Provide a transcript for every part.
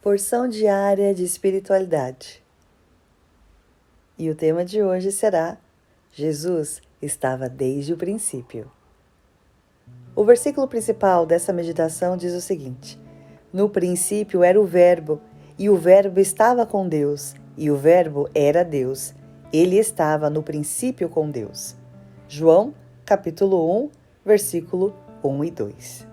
Porção diária de espiritualidade. E o tema de hoje será: Jesus estava desde o princípio. O versículo principal dessa meditação diz o seguinte: No princípio era o Verbo, e o Verbo estava com Deus, e o Verbo era Deus. Ele estava no princípio com Deus. João, capítulo 1, versículo 1 e 2.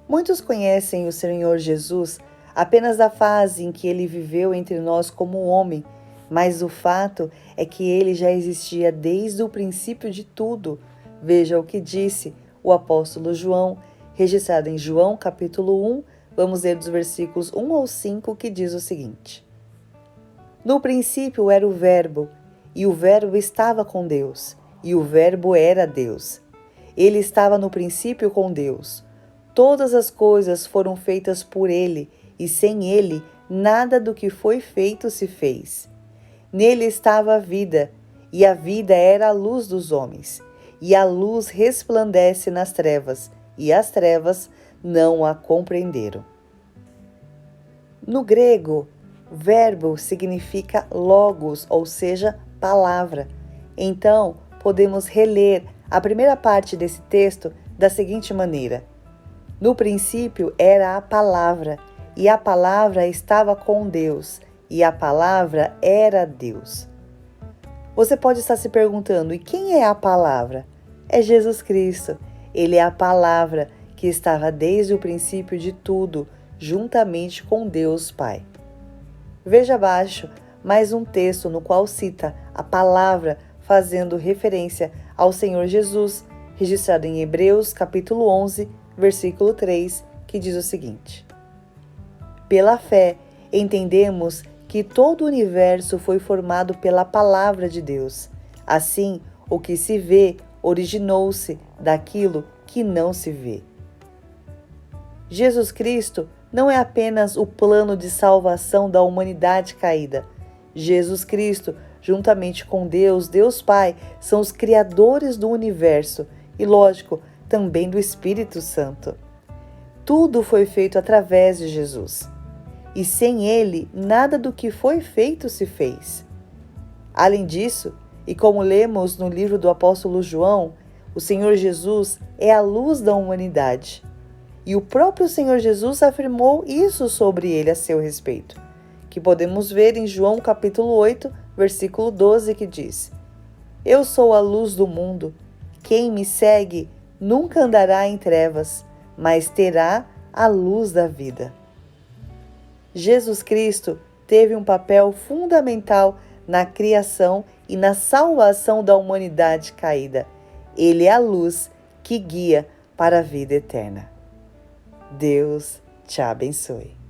Muitos conhecem o Senhor Jesus apenas da fase em que ele viveu entre nós como homem, mas o fato é que ele já existia desde o princípio de tudo. Veja o que disse o apóstolo João, registrado em João capítulo 1, vamos ler dos versículos 1 ao 5, que diz o seguinte: No princípio era o Verbo, e o Verbo estava com Deus, e o Verbo era Deus. Ele estava no princípio com Deus. Todas as coisas foram feitas por ele, e sem ele, nada do que foi feito se fez. Nele estava a vida, e a vida era a luz dos homens. E a luz resplandece nas trevas, e as trevas não a compreenderam. No grego, verbo significa logos, ou seja, palavra. Então, podemos reler a primeira parte desse texto da seguinte maneira: No princípio era a palavra, e a palavra estava com Deus, e a palavra era Deus. Você pode estar se perguntando: e quem é a palavra? É Jesus Cristo. Ele é a palavra que estava desde o princípio de tudo, juntamente com Deus Pai. Veja abaixo mais um texto no qual cita a palavra, fazendo referência ao Senhor Jesus, registrado em Hebreus capítulo 11, versículo 3, que diz o seguinte: Pela fé, entendemos que todo o universo foi formado pela palavra de Deus. Assim, o que se vê originou-se daquilo que não se vê. Jesus Cristo não é apenas o plano de salvação da humanidade caída. Jesus Cristo, juntamente com Deus, Deus Pai, são os criadores do universo e, lógico, também do Espírito Santo. Tudo foi feito através de Jesus. E sem ele, nada do que foi feito se fez. Além disso, e como lemos no livro do apóstolo João, o Senhor Jesus é a luz da humanidade. E o próprio Senhor Jesus afirmou isso sobre ele a seu respeito, que podemos ver em João capítulo 8, versículo 12, que diz: Eu sou a luz do mundo. Quem me segue nunca andará em trevas, mas terá a luz da vida. Jesus Cristo teve um papel fundamental na criação e na salvação da humanidade caída. Ele é a luz que guia para a vida eterna. Deus te abençoe.